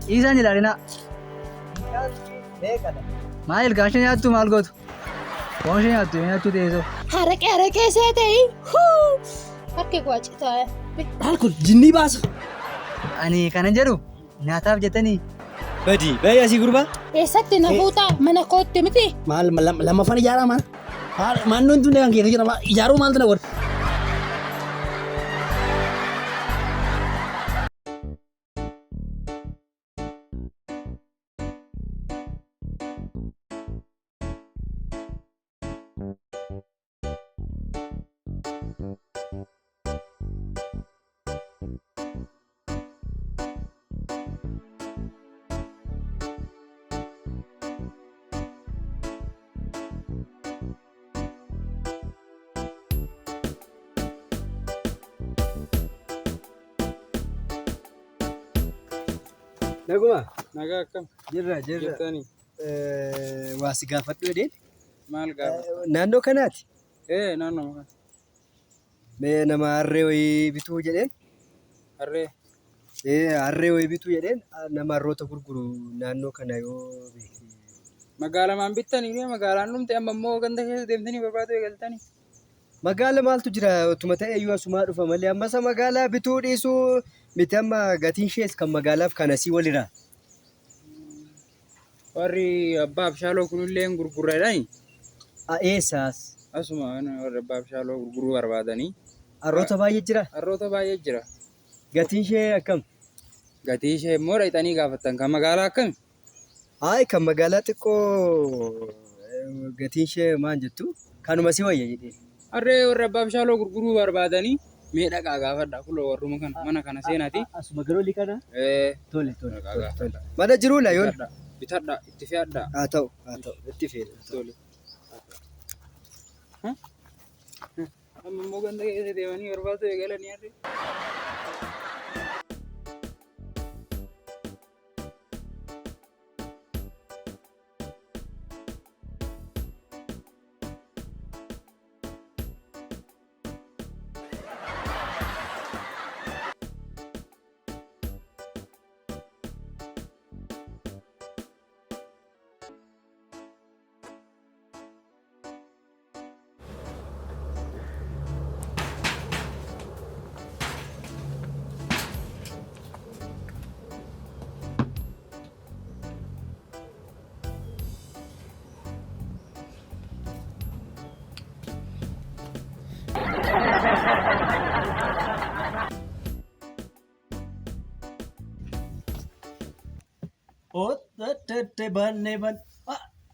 Isaan ilaalina. Maal ilkaan nyaattu maal gootu? Foon ishee nyaattu nyaachuu teessoo. Haraqee seetee harki guwacitaa. Maal kun jinnii baasa? Ani kana jedhu nyaataaf jettanii. Badii bayya asii gurbaa. Eessatti na fuutaa mana kootti miti. Maal lammaffaan ijaaraa maal? Maannoon tun kan keessa jira ijaaruu maaltu na godha? Naguma. Nagaa akkam? Jirra. Jirtanii? Waa si gaafadhu jedheen. Maal gaafata? Naannoo kanaati. Naannoo kana. Mee nama harree wayii bituu jedheen. Harree? Harree wayii bituu jedheen nama harroota gurguru naannoo kana yoo beekte. Magaalaa maan bittanii? Magaalaan dhumte amma immoo ganda keessa deemtanii barbaadu eegaltanii? Magaala maaltu jira? Otuma ta'e iyyuu asumaa dhufa malee ammas magaalaa bituu dhiisuu miti amma gatiin ishees kan magaalaaf kan asii walirraa. Warri abbaaf shaaloo kunillee gurguradhani? Eessaas? Asuma warri abbaaf shaaloo gurguruu barbaadanii. Harroota baay'ee jira? Harroota baay'ee jira. Gatiin ishee akkam? Gatii ishee immoo dhaqxanii gaafattan. Kan magaalaa akkami? Kan magaalaa xiqqoo gatiin ishee maal jettu? Kanuma si wayya jedhee. Harree warri abbaaf shaaloo gurguruu barbaadanii mee dhaqaa gaafadha kuloo warruma kana mana kana seenaati. Asuma garoolii kana? Tole. Mana jiruudha yoon? Bitadha itti fe'adha. Haa ta'u itti fe'adha. Tole. Amma immoo ganda keessa deemanii barbaadu eegalanii harree.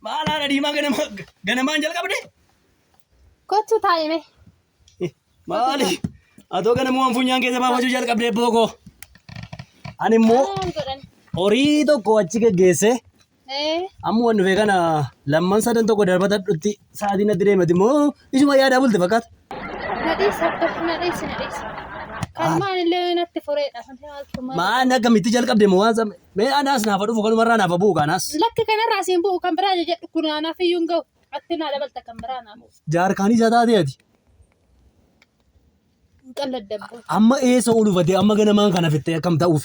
Maal haala diimaa ganamaan jalqabde? Kottu taa'ime. Maali? Atoo ganamumaan funyaan keessa baafachuu jalqabdee bookoo. Ani immoo horii tokko achi geggeesse. Amma waan dhufee kana lamman sadan tokko darbatadhutti sa'aatiin natti deemati immoo isuma yaadaa bulte fakkaata. Nadhiisi. Kan maalillee natti fureedha. Maan akkamitti jalqabde moo waan mee anaas naafa dhufu kanumarraa naafa bu'u kanaas. Lakki kanarraa siin bu'u kan biraa jedhu kun anaaf iyyuu hin ga'u. Atti naa dabalta kan biraa naaf. Jaarkaanii isaa taatee ati. Qalladabbu. Amma eessa ol dhufatee amma ganamaan kana fittee akkam ta'uuf.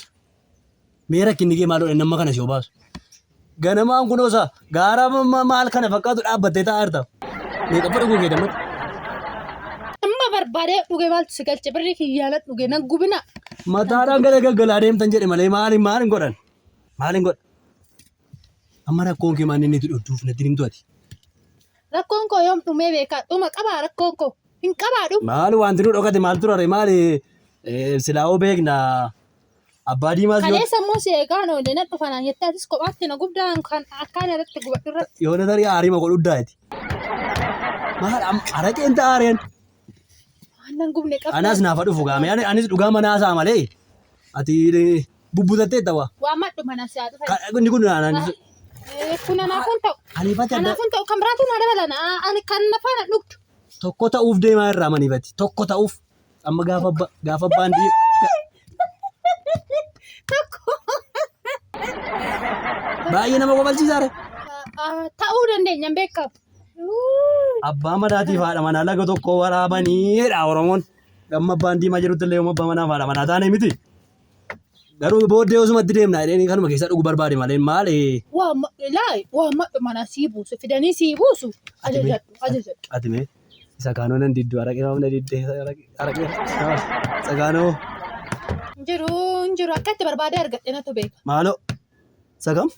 Mee rakkinni kee maal nama kana si obaasu. Ganamaan kunoosa gaara maal kana fakkaatu dhaabbattee taa'aa jirta. Mee qabba dhuguu kee dammatti. Amma barbaadee dhugee maaltu si galche birrii kiyyaala dhugee nan gubina. Mataadhaan gara gaggalaa deemtan jedhe malee maaliin godhan? Amma rakkoon kee maal inni itti dhodduuf natti himtu ati? Rakkoon koo yoom dhumee beekaa dhuma qabaa rakkoon koo hin qabaadhu. Maali wanti nu dhokate maal turare maali silaa'oo beekna abbaa diimaas yoo. Kaleessa immoo si eegaan oolee na dhufanaan jettee atis kophaatti na gubdaan kan akkaan irratti gubadhu irratti. Yoo na tarii aarii ma godhuddaati. Maal araqeen ta'aareen? Waan gubne qabna. Anas naafa dhufu gaame anis dhugaa manaa isaa malee ati bubbutattee tawa. Waan maddu mana si'aa dhufa. Inni kun naanaan. Kun anaafun ta'u. Anaafun ta'u kan biraatu na dabalana ani kan nafaana dhugdu. Tokko ta'uuf deemaa irraa maniifatti. Tokko ta'uuf amma gaafa baandii. Tokko. Baay'ee nama qobalchiisaare. Ta'uu dandeenya hin beekamu. Abbaa madaatiif haadha manaa laga tokko waraabaniidha Oromoon. Amma abbaan diimaa jirutti illee abbaa manaa fi haadha manaa taane miti. Garuu booddee osumatti deemna jedhanii kanuma keessa dhugu barbaade malee maali? Waa mana sii buusu fidanii sii buusu ajajadhu. Ati mee isa kaanoo nan diddu araqee maamna diddee araqee isa kaanoo. Injiru akka itti barbaade argadhe natu beeka. Maaloo isa kam?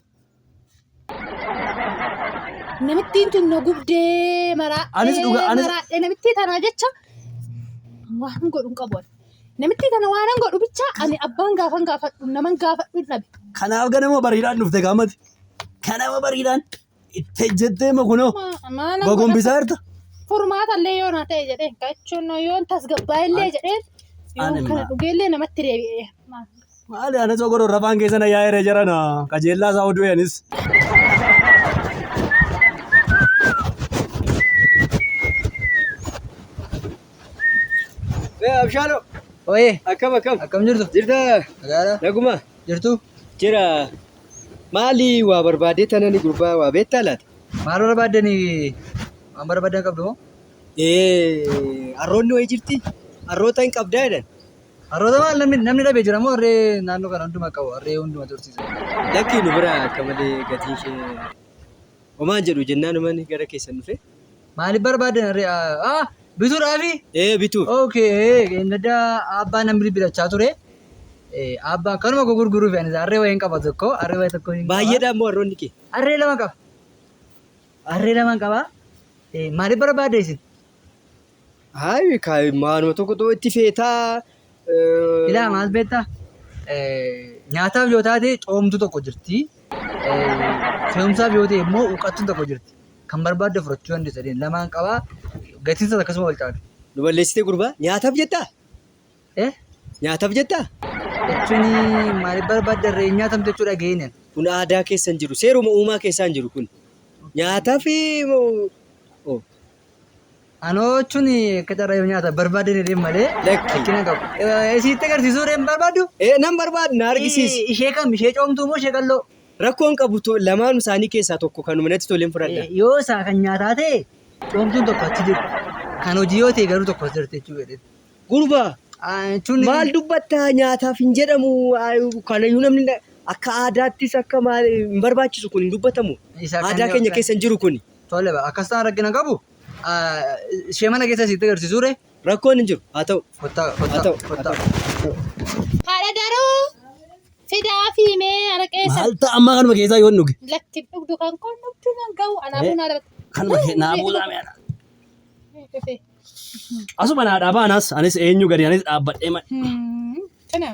Namittiin tun na gubdee maraadhee namittii tanaa jecha waan godhuun qabu. Namitti kana waan godhu bicha ani abbaan gaafadhu naman gaafadhu dhabe. Kanaaf ganama bariidhaan dhufte gaamati. Kanaaf bariidhaan itti jettee makunoo gogombisaa jirta. Furmaata illee yoo naa ta'e jedheen kachuun yoon tasgabbaa illee jedheen yoo kana dhugeellee namatti deebi'ee. Maali ana sogoroo rafaan keessa na yaa'ee jirana qajeellaa isaa oduu yaanis. Abshaaloo. Oye. Akkam jirtu? Jirta. Nagaadha. Naguma. Jirtu? Jira. Maali waa barbaadee tanani gurbaa waa beektaa laata? Maal barbaadanii? Waan barbaadan qabdu moo? Harroonni wayii jirti. Harroota hin qabdaa jedhan. Harroota maal namni dhabee jira moo harree naannoo kana hundumaa qabu harree hundumaa tursiisa. Lakkii nu bira akka malee gatiin ishee homaan jedhu jennaan uummanni gara keessan dhufe. Maaliif barbaadan harree? Bituudhaafi? Bituu. Okay. Inda abbaan namni bitachaa ture. Abbaan kanuma gurguruuf yaani harree wayii qaba tokko harree wayii tokko. Baay'eedhaan moo harroonni kee? Harree lama qaba. Harree lama qaba. Maaliif barbaadde isin? Hayi maanuma tokko itti feetaa. Ilaa maal beektaa? Nyaataaf yoo taate coomtu tokko jirti. Fe'umsaaf yoo ta'e immoo uqqattuun tokko jirti. Kan barbaadde fudhachuu dandeessa jedheen lamaan qabaa. Gatiin isaas akkasuma wal caala. Nu balleessitee gurbaa nyaataaf jettaa? Nyaataaf jettaa? Jechuun maaliif barbaadde harree nyaatamte jechuudha geenyaan. Kun aadaa keessan jiru seeruma uumaa keessaan jiru kun nyaataaf Anoo jechuun akka carraa yoo nyaata barbaadde jedheen malee rakkina qabu. Isitti agarsiisuu hin barbaaddu? Nan barbaadu na argisiisi. Ishee kam? Ishee coomtuu moo ishee qalloo? Rakkoon qabu lamaan isaanii keessaa tokko kanuma natti toleen fudhadha. Yoo isaa kan nyaataa ta'e coomtuun tokko achi jiru. Kan hojii yoo ta'e garuu tokko as jirti jechuudha. Gurbaa maal dubbattaa nyaataaf hin jedhamu kanayyuu namni akka aadaattis akka maal hin barbaachisu kun hin dubbatamu. Aadaa keenya keessa hin jiru kun. Tole akkas ta'an rakkina qabu. Ishee mana keessa sitti agarsiisuure. Rakkoon hin jiru haa ta'u. Kottaa. Haadha daruu fidaa fiimee araqeessa. Maal ta'a amma kanuma keessaa yoo dhuge? Lakki dhugdu kan kun dhugdu kan ga'u anaafuu naa dabata. Kanuma naa buusaa mi'aadha. Asuma naa dhaabaa anis eenyu gadi anis dhaabbadhee malee. Kana.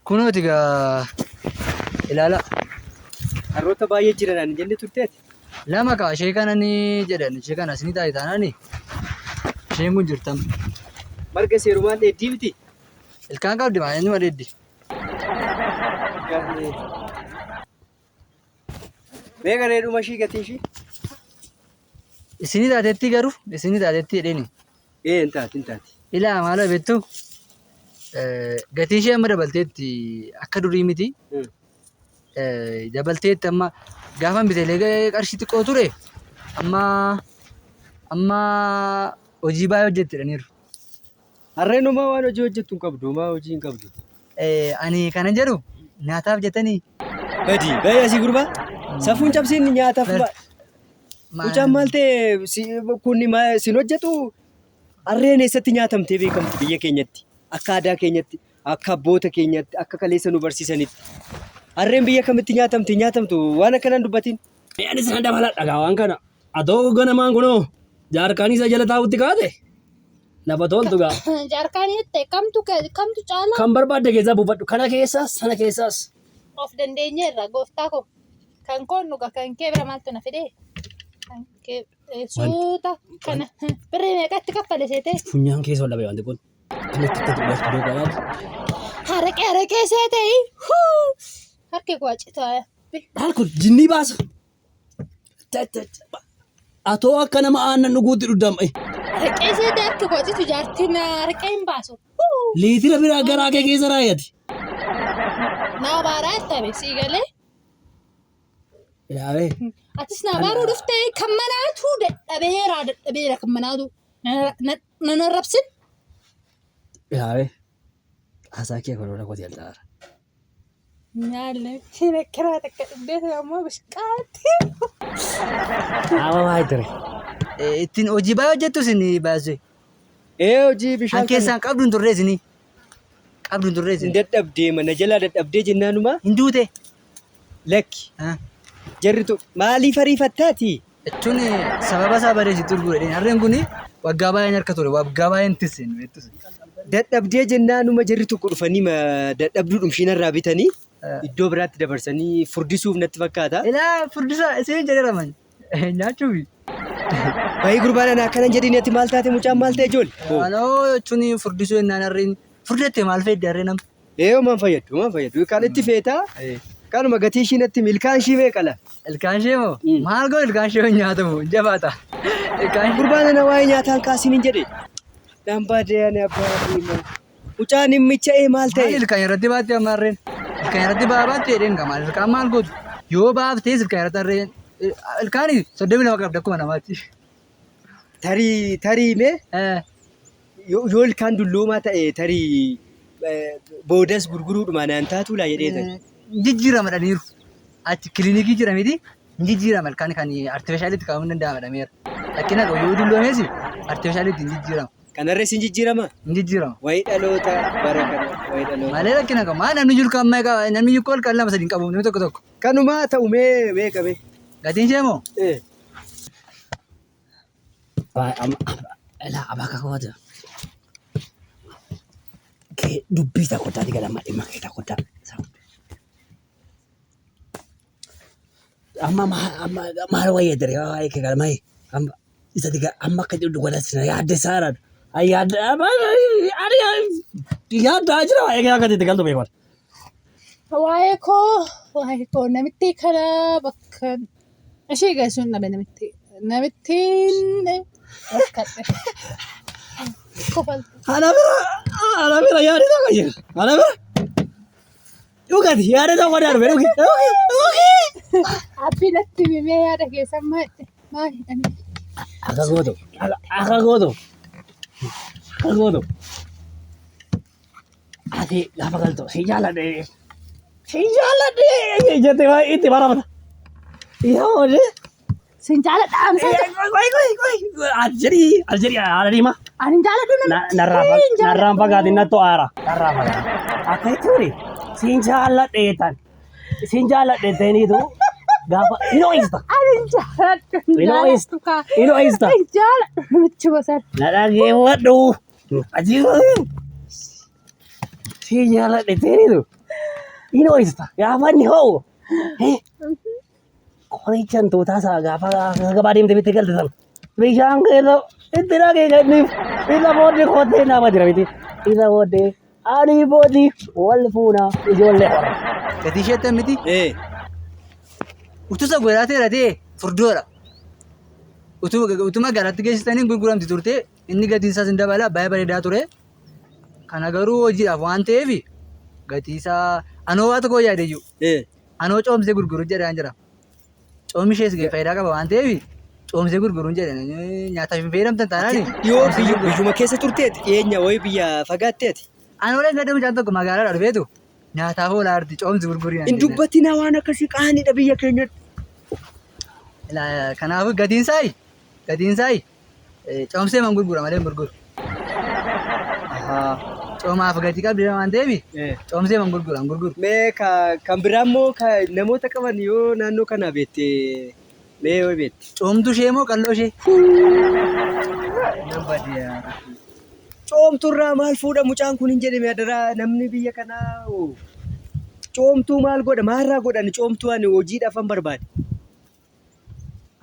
Kunooti gaa ilaala. Harroota baay'ee jiran jenne turteeti. Lama kaa ishee kana ni jedhan ishee kana isinii taa'e taanaani isheen kun jirtam. Marga seerumaan dheeddii biti. Ilkaan qabdi maa eenyuma dheeddi. Meeqa dheedhuma ishii gatii ishii? Isinii taatetti garuu isinii taatetti jedheeni. Hin taati. Ilaa maala beektu gatii ishee amma dabalteetti akka durii miti. Dabalteetti amma gaafan biteelee qarshii xiqqoo ture amma hojii baay'ee hojjetti jedhaniiru. Harreen homaa waan hojii hojjettu hin qabdu homaa hojii hin qabdu. Ani kana jedhu nyaataaf jettanii. Gadi asii gurbaa safuun cabsiin nyaataaf mucaan maal ta'e kun sin hojjetu harreen eessatti nyaatamtee beekamtu biyya keenyatti akka aadaa keenyatti akka abboota keenyatti akka kaleessa nu barsiisanitti. Harreen biyya kamitti nyaatamtu waan akkanaan dubbatiin. Anis na dabala dhagaa waan kana. Atoo ganamaan kunoo jaarkaanii isa jala taa'utti kaate lafa toltu gaa. Jaarkaanii ta'e kamtu caalaa? Kan barbaadde keessaa buufadhu kana keessaas sana keessaas. Of dandeenyeerra gooftaa koo kan koon dhuga kan kee bira maaltu na fidee? Kan kee suuta kana birrii meeqatti kaffale seetee? Funyaan keessa ol dhabee wanti kun. Kanatti itti dhugaatu beekaa. Haraqee seetee harkee koo acitaa. Maal kun jinnii baasa. Atoo akka nama aannan dhuguutti dhuddam'e. Araqee seedaa akka qotitu jaartiin araqee hin baasu. Liitira biraa garaa kee keessa raayati. Naa baaraa tabe sii galee. Yaabee. Atis naa baaruu dhuftee kan manaatu dadhabeera kan manaatu. Nan arrabsin. Yaabee. Haasaa kee koloola qotii altaara. Nyaalle kiraa takka dhibbeetu ammoo bishqaatti. Ama maal ture? Ittiin hojii baay'ee hojjettu isin baasee. Hojii bishaan Kan keessaan qabdu hin turre isin. Qabdu hin turre isin. dadhabdee mana jalaa dadhabdee jennaanuma Hin duute. lakki jarritu maaliif ariifattaati? Jechuun sababa isaa bareessitu gurguradhe. Harreen kun waggaa baay'een harka ture. Waggaa baay'een tisin. Dadhabdee jennaanuma jarri tokko dhufanii dadhabduu dhumshiinarraa bitanii iddoo biraatti dabarsanii furdisuuf natti fakkaata. Ilaa furdisa isin jedharaman. Nyaachuufi. Baay'ee gurbaan akkanan jedhini ati maal taate mucaan maal ta'e ijoollee? Anoo jechuun furdisuu jennaan harreen furdatte maal fayyadde harreen nama? Maan fayyadu. Kan itti feetaa kanuma gatii ishiinatti ilkaan ishii meeqala? Ilkaan ishee moo? Maal godhu ilkaan ishee nyaatamu jabaata. Gurbaan ana waa'ee nyaataan kaasiin hin jedhe. Dambadee ani abbaa dhiima. Mucaan himmicha'ee maal ta'e? Ilkaan irratti baatte amma harreen. Ilkaan irratti baatte jedheen qaba. Ilkaan maal godhu? Yoo baaftees ilkaan irratti harreen. Ilkaan 32 qabda akkuma namaatti. Tarii mee? Yoo ilkaan dulloomaa ta'e tarii boodas gurguruudhumaan naan taatu laa jedhee ta'e. Jijjiiramadhaniiru. Achi kilinikii jira miti. Jijjiirama ilkaan kan artifishaalitti kaa'uun danda'amadhameera. Lakkina yoo dulloomees artifishaalitti hin jijjiirama. Kanarra isin jijjiirama? Hin jijjiirama. Wayii dhaloota bara kana wayii dhaloota. Malee lakkina qaba. Maa namni jiru kan namni jiru kan lama sadii qabu namni tokko. Kanumaa ta'u mee qabe? Gatiin ishee moo? Ilaa abaka koota. Dubbii isaa kottaati galama dhimma keessa kottaa. Amma maal wayyaa dare waa'ee kee galmee isa diga amma akka jedhu godhasina yaadde saaraan yaaddaa jira waa'ee kee akka itti galtu beekan. Waa'ee koo namitti kana bakka ishee geessuun dhabe namittiin rakkadhe. Ana bira yaadde tokko jira. Ana bira dhugati yaadde tokko darbe dhugi. Abbiidhatti bimee yaada keessan maali hidhanii? Akka gootu. Ati gaafa galtu si jaalladhe jettee itti baramata. Yoo Sin jaaladha amsa. Aljerii haala diimaa. Ani jaaladhu Narraan fagaatiin nattu aara. Akka itti ture siin jaalladhe ta'iniitu gaafa inoista. Ani jaaladhu. Inoista. Jaaladhu namichi gosa. Na dhageeffadhu. Siin jaalladhe ta'iniitu inoista gaafa inni hoo. Qorichaan tuutaasaa gaafa gabaa deemtee bittee galte sana. Bishaan keessa itti dhagee kenniif isa booddee kottee nama jira miti. Isa booddee ani booddee wal fuuna ijoollee hora. Gatii isheetti miti. Utusa godhatee ta'e furdoodha. Utuma garaatti geessisanii gurguramti turte inni gatiin isaas hin dabala baay'ee bareedaa ture. Kana garuu hojiidhaaf waan ta'eef gatii isaa anoo waa tokko yaade iyyuu. Anoo coomsee gurguru jedhaan jira. Oomishees faayidaa qaba waan ta'eef coomsee gurguruun jedhan nyaataaf hin fayyadamtan taanaan. Yoo biyyuma keessa turteeti dhiyeenya wayii biyya fagaatteeti. Ani olee gadda mucaan tokko magaalaa dhufeetu nyaataaf oolaa arti coomsi gurgurii. Hin dubbatinaa waan akkasii qaaniidha biyya keenyatti. Kanaafuu gatiin isaa coomsee man gurgura malee hin gurguru. Coomaaf gatii qabdi waan ta'eef coomsee man gurgura hin gurguru. Mee kan biraa immoo namoota qaban yoo naannoo kana beektee mee yoo beekte. Coomtuu ishee moo qalloo ishee? Coomtuurraa maal fuudha mucaan kun hin jedhame adaraa namni biyya kanaa coomtuu maal godha maalirraa godhan coomtuu ani hojiidhaaf an barbaade.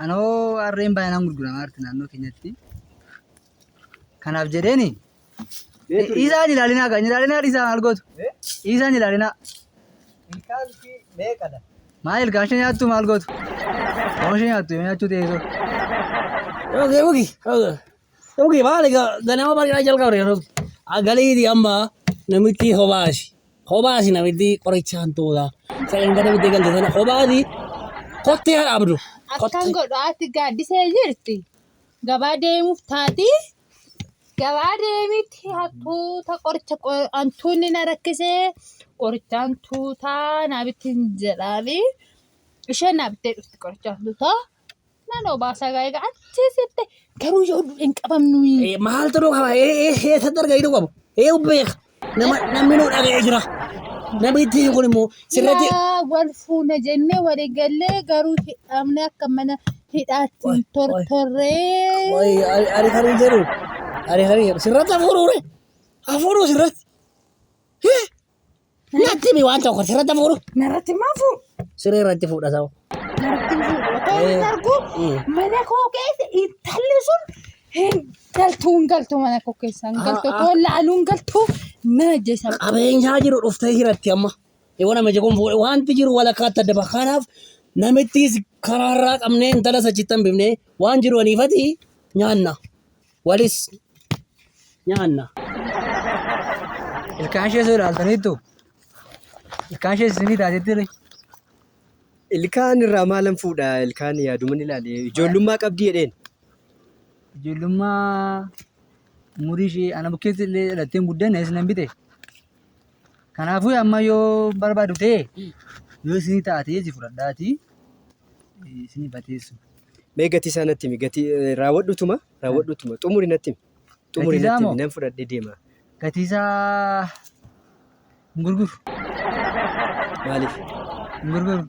Anoo harreen baay'inaan gurguramaa jirti naannoo keenyatti. Kanaaf jedheeni. Isaan ilaalinaa isaa maal gootu? Isaan ilaalinaa. Ilkaan meeqadha? Maal ilkaashee nyaattu maal gootu? Oomishee nyaattu yoo nyaachuu teessoo. Oke, maali ganama bareedaa jalqabne agaliiti amma namitti hobaasi namitti qorichaan tuuta sa'in gada bittee galte sana hobaasi kottee haa dhaabdu. Akkan godhu ati gaaddisee jirti. Gabaa deemuuf taati. Gabaa deemitti hattuuta qoricha antuunni na rakkisee qorichaan tuutaa naabitti hin jedhaani. Isheen naabittee dhufti qorichaan tuutaa. Naannoo baasaa gaa'eega achiisitti garuu yoo hin qabamnu. Maaltu nu qaba? Eessatti argaa jiru qabu? Beeka. Namni nu dhaga'ee jira. Namitti kun immoo sirratti. Wal fuuna jennee walii gallee garuu hidhamne akka mana hidhaatti tortorree. Ani kan hin jedhu. Sirratti hafuuruu hafuuruu sirratti. Natti mi waan tokko sirratti hafuuruu. Narratti maa fuudhu? Siree irratti fuudha ta'u. Narratti fuudhu. Otoo hin argu mana koo keessa intalli sun hin galtu mana koo keessa hin galtu otoo laaluu hin galtu na ajjeesa. Qabeenyaa jiru dhuftee hiratti amma. Yoo nama jechuun fuudhe wanti jiru walakkaatti adda baha. Kanaaf namittis karaarraa qabnee intala sachitti hin bifnee waan jiru aniifati nyaanna. Walis nyaanna. Ilkaan ishee soo ilaaltaniittu? Ilkaan ishee isinii taatetti Ilkaan irraa maalan fuudha? Ilkaan yaaduman ilaale. Ijoollummaa qabdii jedheen. Ijoollummaa umurii ishee ana bukkeetti illee dhalatteen guddanne isin bite. Kanaafuu amma yoo barbaadu ta'e yoo isinii taatee si fudhadhaatii isinii bateessu. Mee gatii isaa natti himi. Gatii raawwadhutuma xumuri natti himi. Xumuri natti himi. Nan fudhadhee deema. Gatii isaa hin gurguru. Maaliif? Hin gurguru.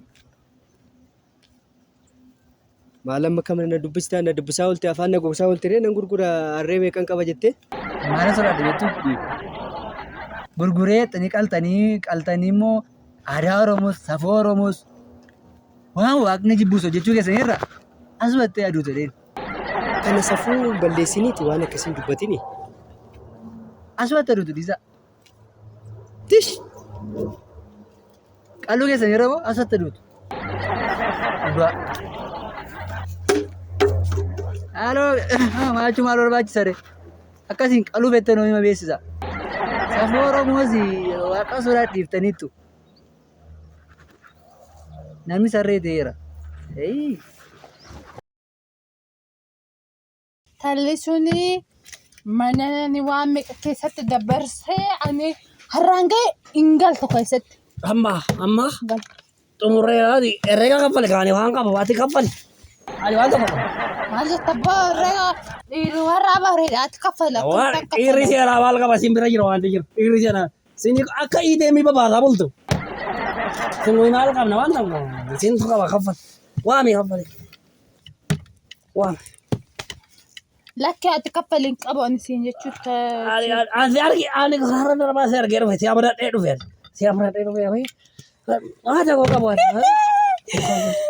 Maal amma kam na dubbisaa oolte afaan na gogsaa oolte nan gurgura harree meeqan qaba jettee? Maal sodaadha jettu? Gurguree qaltanii immoo aadaa Oromoos safuu Oromoos waan waaqni jibbuus hojjechuu keessanirra asumattee aduu jedheen. Kana safuu balleessiniiti waan akkasiin dubbatini. Asumatti aduutu dhiisa. Tish! Qalluu keessanirra moo asumatti aduutu? Dhugaa. Haaloo maachuu maal barbaachisa ree? Akkasiin qaluu beektan hima beeksisa. Safuu Oromoos waaqa sodaa dhiiftaniittu. Namni sarree ta'eera. Talli suni mana waan meeqa keessatti dabarsee ani har'aan ga'e hin galtu keessatti. Amma xumurree herreega kaffale kaanii waan qaba waati kaffale. Ani waan tokko qaba. Maal jetta abbaa herreega warra bareedaatti kaffala. Dhiirri seeraa maal qaba siin bira jira waanti jiru. Dhiirri seeraa siin akka iideemii babaasaa bultu. Siin maal qabna waan tokko siin qaba kaffale. Waami kaffale. Waami. Lakki ati kaffaliin qabu ani siin jechuudha. Ani har'a darbaa si argee dhufe si abdadhee dhufe. Si abdadhee dhufe. Waan tokko qabu.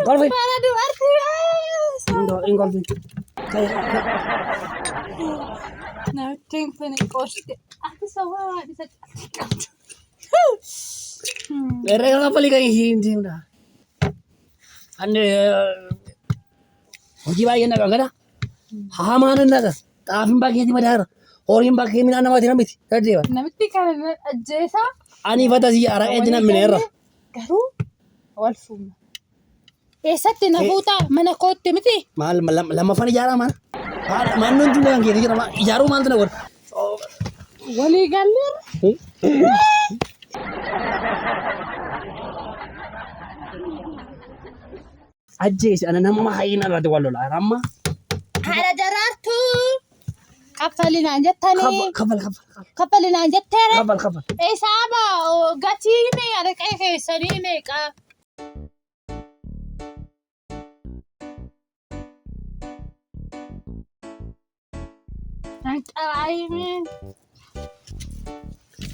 Golfi. Mana dubartii. Golfi. Namichi kun qoosite. Ati sawaa isa qabdu. Herreega kaffalii kan hin deemna. Ani hojii baay'ee naqa gada. Hamaan naqa. Xaafin bakkeetti madaara. Horiin bakkee midhaan namaatti namiti. Daddeeba. Namichi kana ajjeesaa. Ani fata si araqee itti namni irra. Garuu wal fuuna. Eessatti na fuutaa mana kootti miti. Maal lammaffaan ijaaraa maal? Maannoon tun kan keessa jira ijaaruu maaltu na godha? Walii galleera. Ajjeesi ana nama hayyina irratti wal lolaa amma. Haadha jaraartuu. Kaffalinaan jettanii. Kaffalinaan jetteera. Kaffal. Isaaba gatii araqee keessanii meeqa?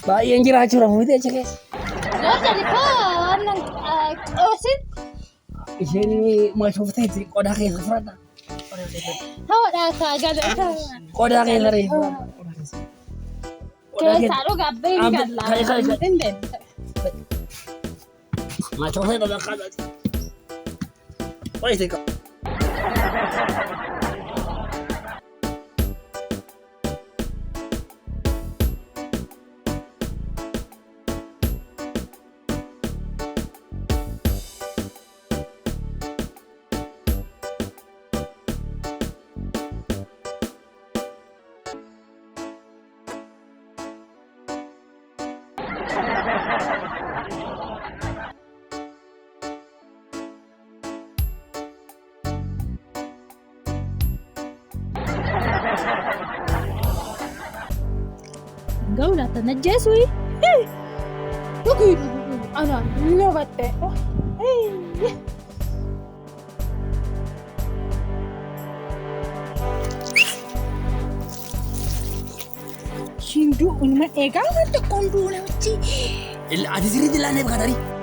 Baay'een jiraachuu rafu miti achi keessa. Yoo jadi koo qoosin. Isheen maashooftee qodaa keessa fudhadha. Haadha kaagala. Qodaa keessa reefu. Keessaa dhugaa beekan laa. Maashooftee dhala kaadhaati. Wait, قولة تنجسوي أنا لغت شندو ما إيجا ما تكون دونا وتي العديد اللي أنا بقدري